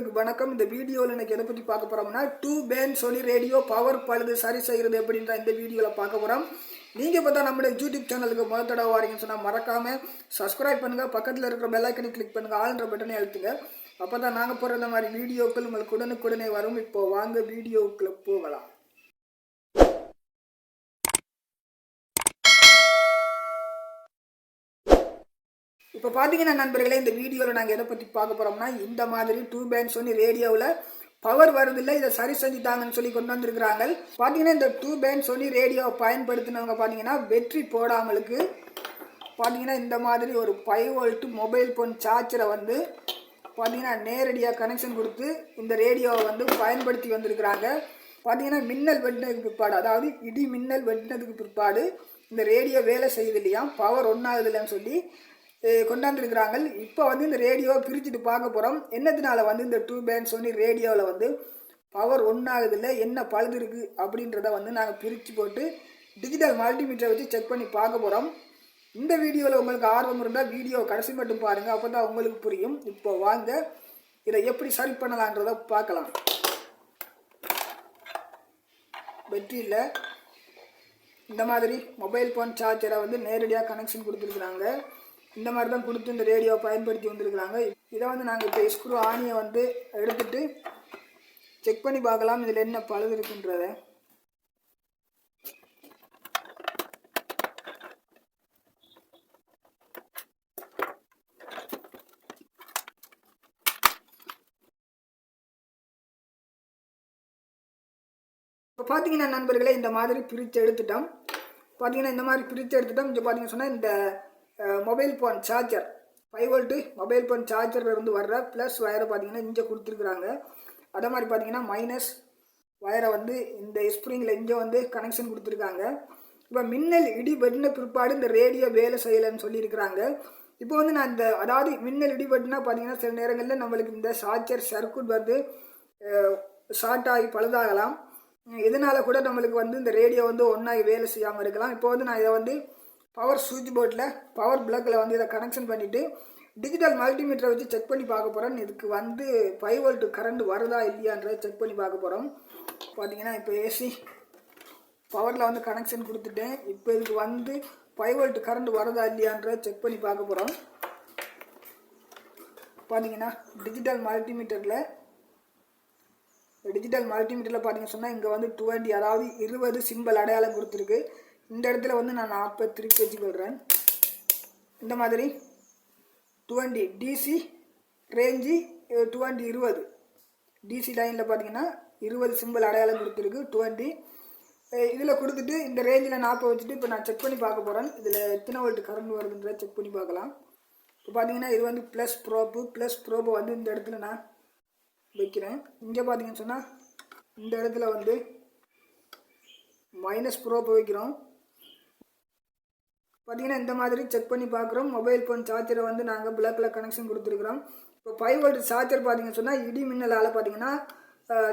நண்பர்களுக்கு வணக்கம். இந்த வீடியோவில் எனக்கு எதை பற்றி பார்க்க போகிறோம்னா To Repair Sony Radio power பழுது சரி செய்கிறது எப்படின்ற இந்த வீடியோவில் பார்க்க போகிறோம். நீங்கள் பார்த்தா நம்மளுடைய யூடியூப் சேனலுக்கு முதல் தடவை வாரீங்கன்னு சொன்னால் மறக்காமல் சப்ஸ்கிரைப் பண்ணுங்கள். பக்கத்தில் இருக்கிற பெல் ஐக்கனை கிளிக் பண்ணுங்கள். ஆல்ன்ற பட்டனை அழுத்துங்க. அப்போ தான் நாங்கள் போகிற இந்த மாதிரி வீடியோக்கள் உங்களுக்கு உடனுக்குடனே வரும். இப்போ வாங்க வீடியோக்குள்ளே போகலாம். இப்போ பார்த்தீங்கன்னா நண்பர்களே, இந்த வீடியோவில் நாங்கள் எதை பற்றி பார்க்க போகிறோம்னா இந்த மாதிரி To Repair Sony ரேடியோவில் பவர் வருதில்லை, இதை சரி செஞ்சுட்டாங்கன்னு சொல்லி கொண்டு வந்திருக்கிறாங்க. பார்த்தீங்கன்னா இந்த To Repair Sony ரேடியோவை பயன்படுத்தினவங்க பார்த்தீங்கன்னா வெற்றி போடாமலுக்கு பார்த்தீங்கன்னா இந்த மாதிரி ஒரு 5 வோல்ட் மொபைல் ஃபோன் சார்ஜரை வந்து பார்த்தீங்கன்னா நேரடியாக கனெக்ஷன் கொடுத்து இந்த ரேடியோவை வந்து பயன்படுத்தி வந்திருக்கிறாங்க. பார்த்தீங்கன்னா மின்னல் வெட்டினதுக்கு பிற்பாடு, அதாவது இடி மின்னல் வெட்டினதுக்கு பிற்பாடு இந்த ரேடியோ வேலை செய்யுது இல்லையா, பவர் ஒன்றாகுது இல்லைன்னு சொல்லி கொண்டாந்துருக்கிறாங்க. இப்போ வந்து இந்த ரேடியோவை பிரிச்சுட்டு பார்க்க போகிறோம். என்னத்தினால வந்து இந்த To Repair Sony ரேடியோவில் வந்து பவர் ஒன்றாகுது இல்லை, என்ன பழுது இருக்குது அப்படின்றத வந்து நாங்கள் பிரித்து போட்டு டிஜிட்டல் மல்டிமீட்டரை வச்சு செக் பண்ணி பார்க்க போகிறோம். இந்த வீடியோவில் உங்களுக்கு ஆர்வம் இருந்தால் வீடியோ கடைசி மட்டும் பாருங்கள், அப்போ தான் உங்களுக்கு புரியும். இப்போ வாங்க இதை எப்படி சரி பண்ணலான்றதை பார்க்கலாம். பேட்டரியில் இந்த மாதிரி மொபைல் ஃபோன் சார்ஜரை வந்து நேரடியாக கனெக்ஷன் கொடுத்துருக்குறாங்க. இந்த மாதிரி தான் கொடுத்து இந்த ரேடியோவை பயன்படுத்தி வந்திருக்கிறாங்க. இதை வந்து நாங்கள் இப்போ ஸ்க்ரூ ஆணியை வந்து எடுத்துட்டு செக் பண்ணி பார்க்கலாம் இதில் என்ன பழுது இருக்குன்றத. இப்போ பார்த்தீங்கன்னா நண்பர்களே, இந்த மாதிரி பிரித்து எடுத்துட்டோம். பார்த்தீங்கன்னா இந்த மாதிரி பிரித்து எடுத்துட்டோம். இங்கே பார்த்தீங்கன்னா சொன்னால் இந்த mobile phone charger 5 volt mobile phone சார்ஜரில் இருந்து வர்ற ப்ளஸ் வயரை பார்த்தீங்கன்னா இங்கே கொடுத்துருக்குறாங்க. அதே மாதிரி பார்த்தீங்கன்னா மைனஸ் வயரை வந்து இந்த ஸ்ப்ரிங்கில் இங்கே வந்து கனெக்ஷன் கொடுத்துருக்காங்க. இப்போ மின்னல் இடி வெட்டின பிற்பாடு இந்த ரேடியோ வேலை செய்யலைன்னு சொல்லியிருக்கிறாங்க. இப்போ வந்து நான் இந்த அதாவது மின்னல் இடி வெட்டினா பார்த்தீங்கன்னா சில நேரங்களில் நம்மளுக்கு இந்த சார்ஜர் சர்க்யூட் வந்து ஷார்ட் ஆகி பழுதாகலாம். இதனால் கூட நம்மளுக்கு வந்து இந்த ரேடியோ வந்து ஒன்றாகி வேலை செய்யாமல் இருக்கலாம். இப்போ வந்து நான் இதை வந்து பவர் சுவிட்ச் போர்டில் பவர் பிளக்கில் வந்து இதை கனெக்ஷன் பண்ணிவிட்டு டிஜிட்டல் மல்டிமீட்டரை வச்சு செக் பண்ணி பார்க்க போகிறோம். இதுக்கு வந்து 5 வோல்ட் கரண்ட் வருதா இல்லையான்றதை செக் பண்ணி பார்க்க போகிறோம். பார்த்தீங்கன்னா இப்போ ஏசி பவரில் வந்து கனெக்ஷன் கொடுத்துட்டேன். இப்போ இதுக்கு வந்து 5 வோல்ட் கரண்ட் வருதா இல்லையான்றதை செக் பண்ணி பார்க்க போகிறோம். பார்த்தீங்கன்னா டிஜிட்டல் மல்டிமீட்டரில் பார்த்தீங்கன்னா சொன்னால் இங்கே வந்து 20, அதாவது 20 சிம்பிள் அடையாளம் கொடுத்துருக்கு. இந்த இடத்துல வந்து நான் 40 திருப்பி வச்சுக்கொள்கிறேன். இந்த மாதிரி 20 டிசி ரேஞ்சு 20 டிசி லைனில் பார்த்தீங்கன்னா 20 சிம்பிள் அடையாளம் கொடுத்துருக்கு 20. இதில் கொடுத்துட்டு இந்த ரேஞ்சில் 40 வச்சுட்டு இப்போ நான் செக் பண்ணி பார்க்க போகிறேன். இதில் எத்தனை வோல்ட் கரண்ட் வருதுன்றதை செக் பண்ணி பார்க்கலாம். இப்போ பார்த்தீங்கன்னா இது வந்து ப்ளஸ் ப்ரோப்பு வந்து இந்த இடத்துல நான் வைக்கிறேன். இங்கே பார்த்தீங்கன்னு சொன்னால் இந்த இடத்துல வந்து மைனஸ் ப்ரோப்பு வைக்கிறோம். பார்த்தீங்கன்னா இந்த மாதிரி செக் பண்ணி பார்க்குறோம். மொபைல் ஃபோன் சார்ஜரை வந்து நாங்கள் பிளக்கில் கனெக்ஷன் கொடுத்துருக்குறோம். இப்போ 5 வோல்ட் சார்ஜர் பார்த்தீங்கன்னு சொன்னால் இடி மின்னலால் பார்த்தீங்கன்னா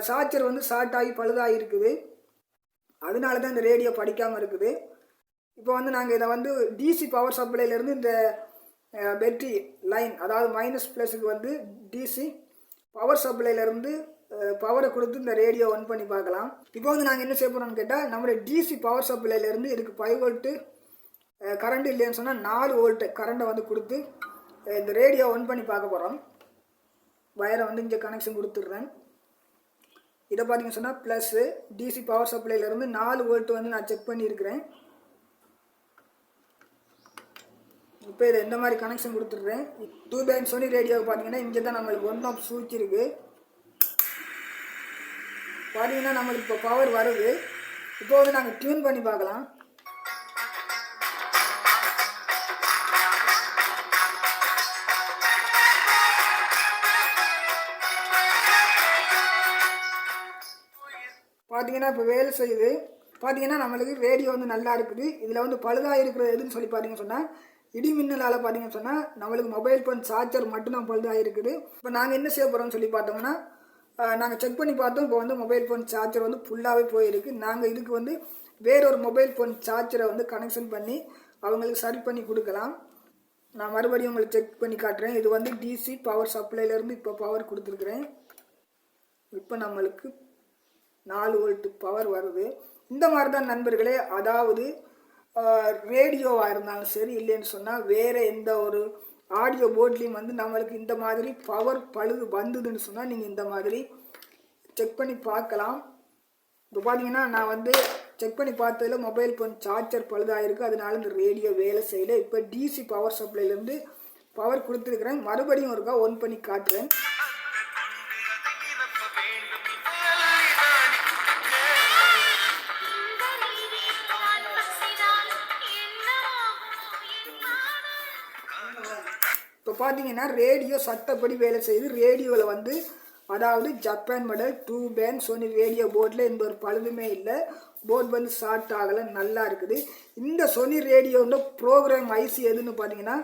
சார்ஜர் வந்து ஷார்ட் ஆகி பழுதாகி இருக்குது. அதனால தான் இந்த ரேடியோ படிக்காமல் இருக்குது. இப்போ வந்து நாங்கள் இதை வந்து டிசி பவர் சப்ளைலேருந்து இந்த பேட்டரி லைன், அதாவது மைனஸ் ப்ளஸுக்கு வந்து டிசி பவர் சப்ளைலேருந்து பவரை கொடுத்து இந்த ரேடியோ ஆன் பண்ணி பார்க்கலாம். இப்போ வந்து நாங்கள் என்ன செய்ய போகிறோம்னு கேட்டால், நம்மளுடைய டிசி பவர் சப்ளைலேருந்து இதுக்கு 5 வோல்ட்டு கரண்ட் இல்லைன்னு சொன்னால் 4 வோல்ட்டு கரண்ட்டை வந்து கொடுத்து இந்த ரேடியோ ஆன் பண்ணி பார்க்க போகிறோம். வயரை வந்து இங்கே கனெக்ஷன் கொடுத்துட்றேன். இதை பார்த்தீங்கன்னு சொன்னால் ப்ளஸ்ஸு டிசி பவர் சப்ளைலேருந்து 4 வோல்ட்டு வந்து நான் செக் பண்ணியிருக்கிறேன். இப்போ இதை இந்த மாதிரி கனெக்ஷன் கொடுத்துட்றேன். To Repair Sony ரேடியோவுக்கு பார்த்தீங்கன்னா இங்கே தான் நம்மளுக்கு 1 ஆஃப் சுவிட்ச் இருக்குது. பார்த்தீங்கன்னா நம்மளுக்கு இப்போ பவர் வருது. இப்போ வந்து நாங்கள் டியூன் பண்ணி பார்க்கலாம். பார்த்தீங்கன்னா இப்போ வேலை செய்யுது. பார்த்தீங்கன்னா நம்மளுக்கு ரேடியோ வந்து நல்லா இருக்குது. இதில் வந்து பழுதாக இருக்கிறது எதுன்னு சொல்லி பார்த்தீங்கன்னு சொன்னால் இடி மின்னலால் பார்த்தீங்கன்னு சொன்னால் நம்மளுக்கு மொபைல் ஃபோன் சார்ஜர் மட்டும்தான் பழுதாக இருக்குது. இப்போ நாங்கள் என்ன செய்ய போகிறோம்னு சொல்லி பார்த்தோம்னா நாங்கள் செக் பண்ணி பார்த்தோம். இப்போ வந்து மொபைல் ஃபோன் சார்ஜர் வந்து ஃபுல்லாகவே போயிருக்கு. நாங்கள் இதுக்கு வந்து வேறொரு மொபைல் ஃபோன் சார்ஜரை வந்து கனெக்ஷன் பண்ணி அவங்களுக்கு சரி பண்ணி கொடுக்கலாம். நான் மறுபடியும் உங்களுக்கு செக் பண்ணி காட்டுறேன். இது வந்து டிசி பவர் சப்ளைலேருந்து இப்போ பவர் கொடுத்துருக்குறேன். இப்போ நம்மளுக்கு 4 வோல்ட் பவர் வருது. இந்த மாதிரி தான் நண்பர்களே, அதாவது ரேடியோவாக இருந்தாலும் சரி, இல்லைன்னு சொன்னால் வேறு எந்த ஒரு ஆடியோ போர்ட்லேயும் வந்து நம்மளுக்கு இந்த மாதிரி பவர் பழுது வந்ததுன்னு சொன்னால் நீங்கள் இந்த மாதிரி செக் பண்ணி பார்க்கலாம். இப்போ பார்த்தீங்கன்னா நான் வந்து செக் பண்ணி பார்த்ததில் மொபைல் ஃபோன் சார்ஜர் பழுதாயிருக்கு, அதனால இந்த ரேடியோ வேலை செய்யலை. இப்போ டிசி பவர் சப்ளைலேருந்து பவர் கொடுத்துருக்குறேன். மறுபடியும் ஒருக்கா ஒன் பண்ணி காட்டுறேன். இப்போ பார்த்தீங்கன்னா ரேடியோ சட்டப்படி வேலை செய்யுது. ரேடியோவில் வந்து அதாவது Japan model 2 band Sony radio போர்டில் எந்த ஒரு பழுதுமே இல்லை. போர்டு வந்து ஷார்ட் ஆகலை, நல்லா இருக்குது. இந்த சோனி ரேடியோட ப்ரோக்ராம் ஐசி எதுன்னு பார்த்தீங்கன்னா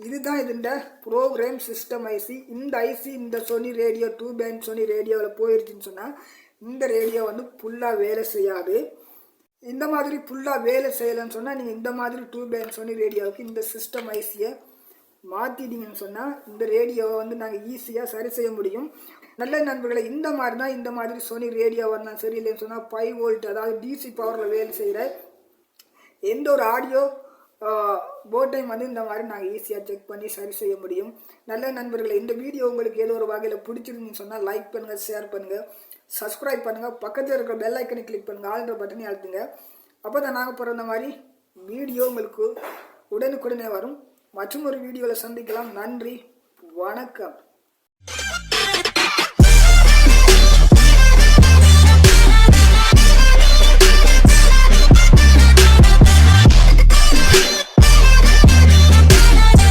இதுதான் இதுண்ட ப்ரோக்ராம் சிஸ்டம் ஐசி. இந்த ஐசி இந்த சோனி ரேடியோ 2 பேண்ட் சோனி ரேடியோவில் போயிருச்சுன்னு சொன்னால் இந்த ரேடியோ வந்து ஃபுல்லாக வேலை செய்யாது. இந்த மாதிரி ஃபுல்லாக வேலை செய்யலைன்னு சொன்னால் நீங்கள் இந்த மாதிரி 2 பேண்ட் சோனி ரேடியோவுக்கு இந்த சிஸ்டம் ஐசியை மாற்றிட்டீங்கன்னு சொன்னால் இந்த ரேடியோவை வந்து நாங்கள் ஈஸியாக சரி செய்ய முடியும். நல்ல நண்பர்களை, இந்த மாதிரி தான் இந்த மாதிரி சோனி ரேடியோவாக இருந்தாலும் சரி, இல்லைன்னு சொன்னால் 5 வோல்ட் அதாவது டிசி பவரில் வேலை செய்கிற எந்த ஒரு ஆடியோ போர்டையும் வந்து இந்த மாதிரி நாங்கள் ஈஸியாக செக் பண்ணி சரி செய்ய முடியும். நல்ல நண்பர்களை, இந்த வீடியோ உங்களுக்கு ஏதோ ஒரு வகையில் பிடிச்சிருந்துன்னு சொன்னால் லைக் பண்ணுங்கள், ஷேர் பண்ணுங்கள், சப்ஸ்கிரைப் பண்ணுங்கள், பக்கத்தில் இருக்கிற பெல் ஐக்கனை கிளிக் பண்ணுங்கள், ஆல்ன்ற பட்டனை அழுத்துங்க. அப்போ தான் நாங்கள் பிறந்த மாதிரி வீடியோ உங்களுக்கு உடனுக்குடனே வரும். மற்றும் ஒரு வீடியோவில் சந்திக்கலாம். நன்றி, வணக்கம்.